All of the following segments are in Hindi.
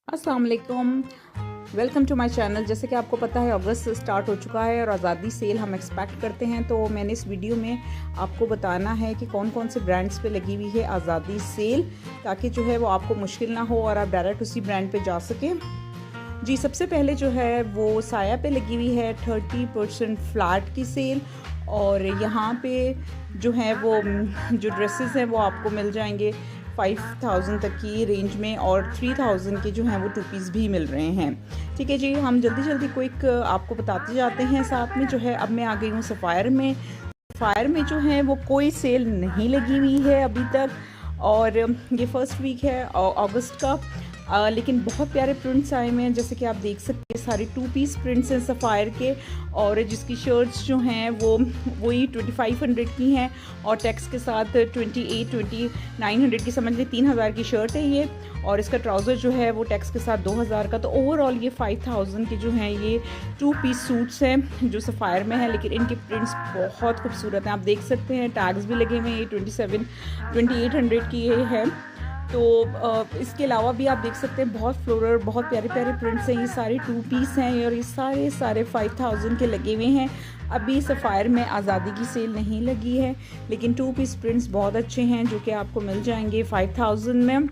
अस्सलाम वालेकुम, वेलकम टू माय चैनल। जैसे कि आपको पता है अगस्त स्टार्ट हो चुका है और आज़ादी सेल हम एक्सपेक्ट करते हैं, तो मैंने इस वीडियो में आपको बताना है कि कौन कौन से ब्रांड्स पे लगी हुई है आज़ादी सेल, ताकि जो है वो आपको मुश्किल ना हो और आप डायरेक्ट उसी ब्रांड पे जा सकें। जी, सबसे पहले जो है वो साया पे लगी हुई है 30% फ्लैट की सेल, और यहाँ पे जो है वो जो ड्रेसेस हैं वो आपको मिल जाएंगे 5000 तक की रेंज में, और 3000 के जो हैं वो 2 पीस भी मिल रहे हैं। ठीक है जी, हम जल्दी जल्दी क्विक आपको बताते जाते हैं। साथ में जो है अब मैं आ गई हूँ सफ़ायर में। सफ़ायर में जो है वो कोई सेल नहीं लगी हुई है अभी तक, और ये फर्स्ट वीक है अगस्त का। लेकिन बहुत प्यारे प्रिंट्स आए हुए हैं, जैसे कि आप देख सकते हैं सारे 2 पीस प्रिंट्स हैं सफ़ायर के, और जिसकी शर्ट्स जो हैं वो वही 2500 की हैं, और टैक्स के साथ 2900 की, समझ लें 3000 की शर्ट है ये, और इसका ट्राउज़र जो है वो टैक्स के साथ 2000 का। तो ओवरऑल ये 5000 के जो हैं ये 2 पीस सूट्स हैं जो सफ़ायर में है, लेकिन इनके प्रिंट्स बहुत खूबसूरत हैं। आप देख सकते हैं टैग्स भी लगे हुए हैं। ये 2800 की ये है। तो इसके अलावा भी आप देख सकते हैं बहुत फ्लोरल, बहुत प्यारे प्यारे प्रिंट्स हैं। ये सारे 2 पीस हैं और ये सारे 5000 के लगे हुए हैं। अभी सफ़ायर में आज़ादी की सेल नहीं लगी है, लेकिन 2 पीस प्रिंट्स बहुत अच्छे हैं जो कि आपको मिल जाएंगे 5000 में।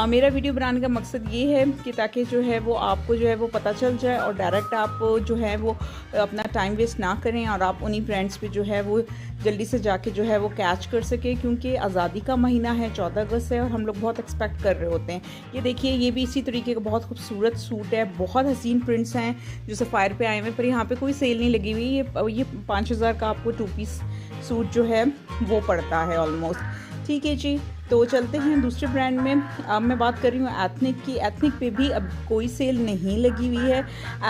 मेरा वीडियो बनाने का मकसद ये है कि ताकि जो है वो आपको जो है वो पता चल जाए, और डायरेक्ट आप जो है वो अपना टाइम वेस्ट ना करें, और आप उन्हीं ब्रांड्स पे जो है वो जल्दी से जाके जो है वो कैच कर सके, क्योंकि आज़ादी का महीना है, 14 अगस्त है, और हम लोग बहुत एक्सपेक्ट कर रहे होते हैं। ये देखिए, ये भी इसी तरीके का बहुत खूबसूरत सूट है, बहुत हसीन प्रिंट्स हैं जो सफ़ायर पे आए हुए हैं, पर यहाँ पे कोई सेल नहीं लगी हुई। ये 5000 का आपको 2 पीस सूट जो है वो पड़ता है ऑलमोस्ट। ठीक है जी, तो चलते हैं दूसरे ब्रांड में। अब मैं बात कर रही हूँ एथनिक की। एथनिक पे भी अब कोई सेल नहीं लगी हुई है।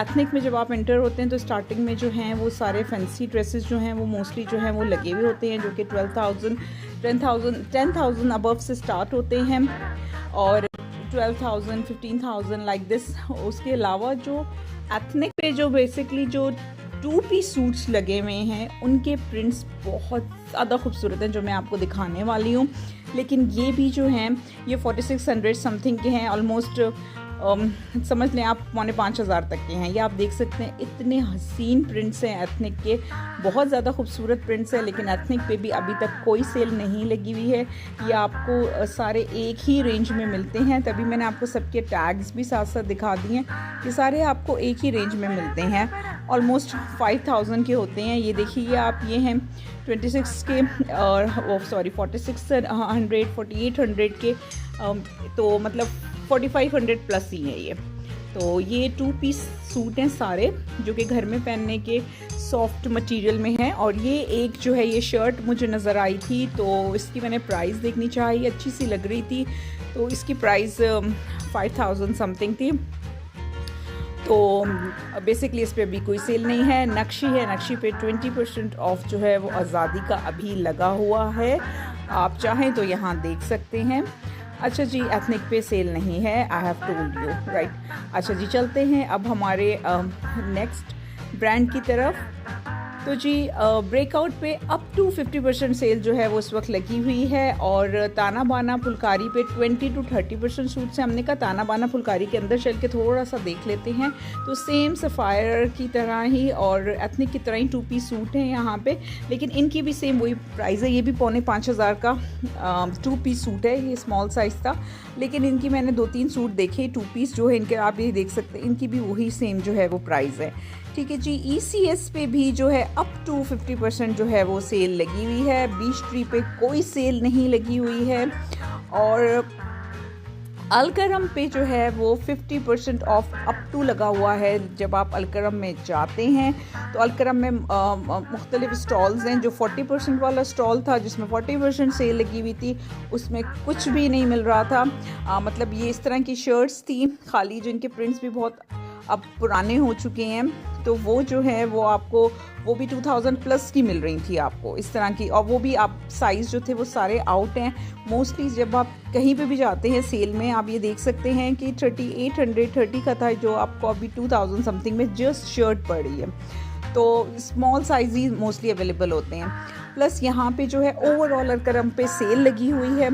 एथनिक में जब आप एंटर होते हैं तो स्टार्टिंग में जो हैं वो सारे फैंसी ड्रेसेस जो हैं वो मोस्टली जो हैं वो लगे हुए होते हैं, जो कि 10,000 अबव से स्टार्ट होते हैं, और 12,000 15,000 लाइक दिस। उसके अलावा जो एथनिक पे जो बेसिकली जो 2 पीस सूट्स लगे हुए हैं उनके प्रिंट्स बहुत ज़्यादा खूबसूरत हैं, जो मैं आपको दिखाने वाली हूँ। लेकिन ये भी जो हैं ये 4600 समथिंग के हैं, ऑलमोस्ट समझ लें आप 4500 तक के हैं। ये आप देख सकते हैं, इतने हसीन प्रिंट्स हैं एथनिक के, बहुत ज़्यादा खूबसूरत प्रिंट्स हैं। लेकिन एथनिक पे भी अभी तक कोई सेल नहीं लगी हुई है। ये आपको सारे एक ही रेंज में मिलते हैं, तभी मैंने आपको सबके टैग्स भी साथ साथ दिखा दिए हैं। ये सारे आपको एक ही रेंज में मिलते हैं, ऑलमोस्ट 5000 के होते हैं। ये देखिए आप, ये हैं 26 के, और 4600 4800 के, तो मतलब 4500 प्लस ही है ये। तो ये 2 पीस सूट हैं सारे, जो कि घर में पहनने के सॉफ्ट मटेरियल में हैं। और ये एक जो है ये शर्ट मुझे नज़र आई थी, तो इसकी मैंने प्राइस देखनी चाहिए, अच्छी सी लग रही थी, तो इसकी प्राइस 5000 समथिंग थी। तो बेसिकली इस पर अभी कोई सेल नहीं है। नक्शी है, नक्शी पे 20% ऑफ जो है वो आज़ादी का अभी लगा हुआ है, आप चाहें तो यहाँ देख सकते हैं। अच्छा जी, एथनिक पे सेल नहीं है, I have told you right. अच्छा जी, चलते हैं अब हमारे नेक्स्ट ब्रांड की तरफ। तो जी, ब्रेकआउट पे अप टू 50% सेल जो है वो इस वक्त लगी हुई है, और ताना बाना फुलकारी पे 20 to 30% सूट से। हमने कहा ताना बाना फुलकारी के अंदर चल के थोड़ा सा देख लेते हैं, तो सेम सफ़ायर की तरह ही और एथनिक की तरह ही 2 पीस सूट हैं यहाँ पे, लेकिन इनकी भी सेम वही प्राइस है। ये भी 4500 का 2 पीस सूट है, ये स्मॉल साइज़ था, लेकिन इनकी मैंने 2-3 सूट देखे 2 पीस जो है इनके, आप ये देख सकते हैं, इनकी भी वही सेम जो है वो प्राइस है। ठीक है जी, ECS पे भी जो है अप टू 50% जो है वो सेल लगी हुई है। बीच ट्री पे कोई सेल नहीं लगी हुई है, और अलकरम पे जो है वो 50% ऑफ अप टू लगा हुआ है। जब आप अलकरम में जाते हैं तो अलकरम में मुख्तलिफ स्टॉल्स हैं। जो 40% वाला स्टॉल था जिसमें 40% सेल लगी हुई थी, उसमें कुछ भी नहीं मिल रहा था। मतलब ये इस तरह की शर्ट्स थी खाली, जिनके प्रिंट्स भी बहुत अब पुराने हो चुके हैं, तो वो जो है वो आपको वो भी 2000 प्लस की मिल रही थी आपको इस तरह की, और वो भी आप साइज़ जो थे वो सारे आउट हैं। मोस्टली जब आप कहीं पे भी जाते हैं सेल में, आप ये देख सकते हैं कि 3830 का था, जो आपको अभी 2000 समथिंग में जस्ट शर्ट पड़ रही है। तो स्मॉल साइज़ ही मोस्टली अवेलेबल होते हैं। प्लस यहाँ पे जो है ओवरऑल अलकरम पे सेल लगी हुई है।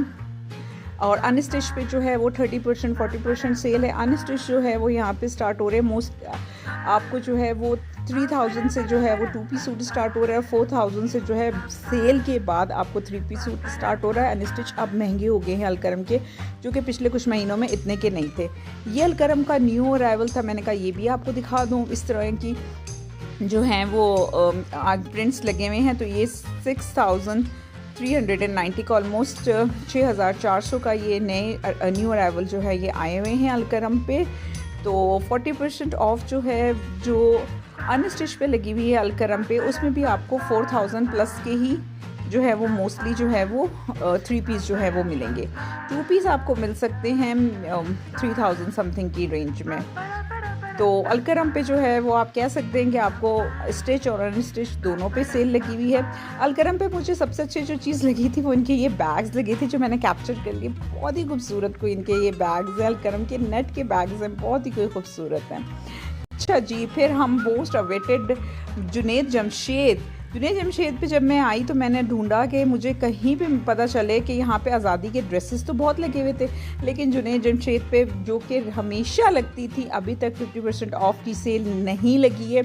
और अनस्टिच पे जो है वो 30% 40% सेल है। अनस्टिच जो है वो यहाँ पे स्टार्ट हो रहे हैं मोस्ट आपको जो है वो 3000 से जो है वो 2 पीस सूट स्टार्ट हो रहा है। 4000 से जो है सेल के बाद आपको 3 पीस सूट स्टार्ट हो रहा है। अनस्टिच अब महंगे हो गए हैं अलकरम के, जो कि पिछले कुछ महीनों में इतने के नहीं थे। ये अलकरम का न्यू अराइवल था, मैंने कहा ये भी आपको दिखा दूँ। इस तरह की जो हैं वो आज प्रिंट्स लगे हुए हैं। तो ये 6390 का ऑलमोस्ट 6400 का ये नए न्यू अराइवल जो है ये आए हुए हैं अलकरम पे। तो 40% ऑफ जो है जो अनस्टिच पे लगी हुई है अलकरम पे, उसमें भी आपको 4000 प्लस के ही जो है वो मोस्टली जो है वो 3 पीस जो है वो मिलेंगे। 2 पीस आपको मिल सकते हैं 3000 समथिंग की रेंज में। तो अलकरम पे जो है वो आप कह सकते हैं कि आपको स्टिच और अनस्टिच दोनों पे सेल लगी हुई है। अलकरम पे मुझे सबसे अच्छी जो चीज़ लगी थी वो इनके ये बैग्स लगे थे, जो मैंने कैप्चर कर लिए। बहुत ही खूबसूरत को इनके ये बैग्स हैं, अलकरम के नेट के बैग्स हैं, बहुत ही खूबसूरत हैं। अच्छा जी, फिर हम मोस्ट अवेटेड जुनैद जमशेद पे जब मैं आई तो मैंने ढूंढा कि मुझे कहीं पे पता चले कि यहाँ पे आज़ादी के ड्रेसेस तो बहुत लगे हुए थे, लेकिन जुनैद जमशेद पे जो कि हमेशा लगती थी अभी तक 50% ऑफ की सेल नहीं लगी है,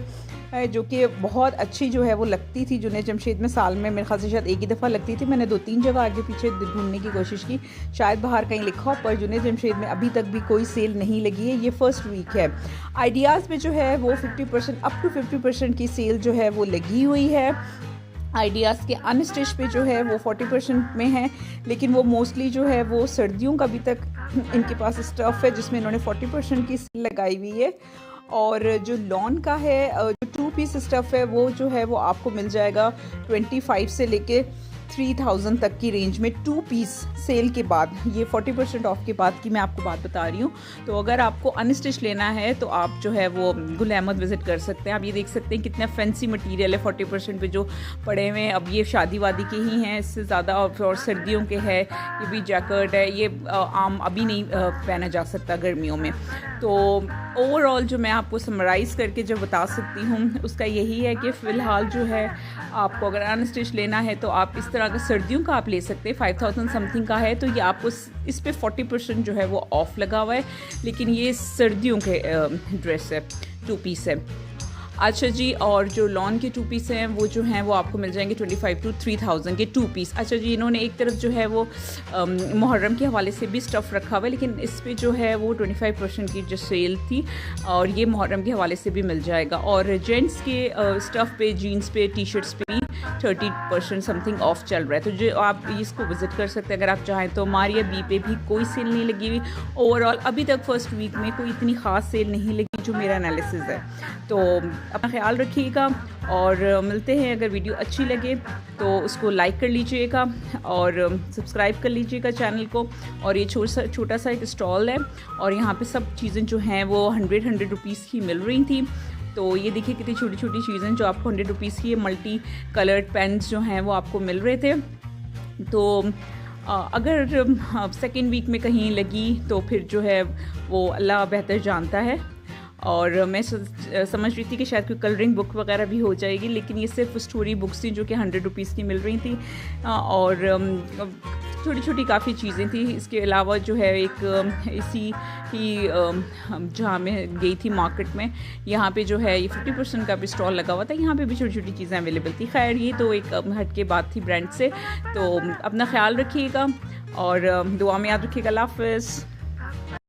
जो कि बहुत अच्छी जो है वो लगती थी। जुनैद जमशेद में साल में मेरे ख्याल से शायद एक ही दफ़ा लगती थी। मैंने 2-3 जगह आगे पीछे ढूंढने की कोशिश की, शायद बाहर कहीं लिखा हो, पर जुनैद जमशेद में अभी तक भी कोई सेल नहीं लगी है। ये फर्स्ट वीक है। आइडियाज़ में जो है वो 50% अप टू 50% की सेल जो है वो लगी हुई है। आइडियाज़ के अनस्टिच पे जो है वो 40% में है, लेकिन वो मोस्टली जो है वो सर्दियों का अभी तक इनके पास स्टफ़ है जिसमें इन्होंने 40% की सेल लगाई हुई है। और जो लॉन का है जो 2 पीस स्टफ़ है वो जो है वो आपको मिल जाएगा 25 से लेके 3000 तक की रेंज में 2 पीस सेल के बाद। ये 40% ऑफ के बाद की मैं आपको बात बता रही हूँ। तो अगर आपको अनस्टिच लेना है तो आप जो है वो गुल अहमद विज़िट कर सकते हैं। आप ये देख सकते हैं कितना फैंसी मटेरियल है 40% पे जो पड़े हुए हैं। अब ये शादी वादी के ही हैं, इससे ज़्यादा और सर्दियों के है। ये भी जैकेट है, ये आम अभी नहीं पहना जा सकता गर्मियों में। तो ओवरऑल जो मैं आपको समराइज़ करके जो बता सकती हूँ उसका यही है कि फ़िलहाल जो है आपको अगर अनस्टिच लेना है तो आप इस तरह का सर्दियों का आप ले सकते हैं। 5000 समथिंग का है तो ये आपको इस पे 40% जो है वो ऑफ़ लगा हुआ है, लेकिन ये सर्दियों के ड्रेस है, 2 पीस है। अच्छा जी, और जो लॉन के 2 पीस हैं वो जो हैं वो आपको मिल जाएंगे 25 to 3000 के 2 पीस। अच्छा जी, इन्होंने एक तरफ जो है वो मुहर्रम के हवाले से भी स्टफ़ रखा हुआ है, लेकिन इस पे जो है वो 25% की जो सेल थी और ये मुहर्रम के हवाले से भी मिल जाएगा। और जेंट्स के स्टफ़ पे, जीन्स पे, टी शर्ट्स पे भी 30% समथिंग ऑफ चल रहा है। तो जो आप इसको विज़िट कर सकते हैं अगर आप चाहें तो। मारिया बी पे भी कोई सेल नहीं लगी हुई। ओवरऑल अभी तक फर्स्ट वीक में कोई इतनी ख़ास सेल नहीं लगी जो मेरा एनालिसिस है। तो अपना ख्याल रखिएगा और मिलते हैं। अगर वीडियो अच्छी लगे तो उसको लाइक कर लीजिएगा और सब्सक्राइब कर लीजिएगा चैनल को। और ये छोटा सा एक स्टॉल है और यहाँ पे सब चीज़ें जो हैं वो 100 रुपीज़ की मिल रही थी। तो ये देखिए कितनी छोटी छोटी चीज़ें जो आपको 100 रुपीज़ की, मल्टी कलर्ड पेन्स जो हैं वो आपको मिल रहे थे। तो अगर सेकेंड वीक में कहीं लगी तो फिर जो है वो अल्लाह बेहतर जानता है। और मैं समझ रही थी कि शायद कोई कलरिंग बुक वगैरह भी हो जाएगी, लेकिन ये सिर्फ स्टोरी बुक्स थी जो कि 100 रुपीज़ की मिल रही थी। और छोटी छोटी काफ़ी चीज़ें थी। इसके अलावा जो है एक इसी ही जहाँ मैं गई थी मार्केट में, यहाँ पे जो है ये 50% का भी स्टॉल लगा हुआ था। यहाँ पे भी छोटी छोटी चीज़ें अवेलेबल थी। खैर ये तो एक हट के बात थी ब्रांड से। तो अपना ख्याल रखिएगा और दुआ में याद रखिएगा। अल्लाह हाफ़िज़।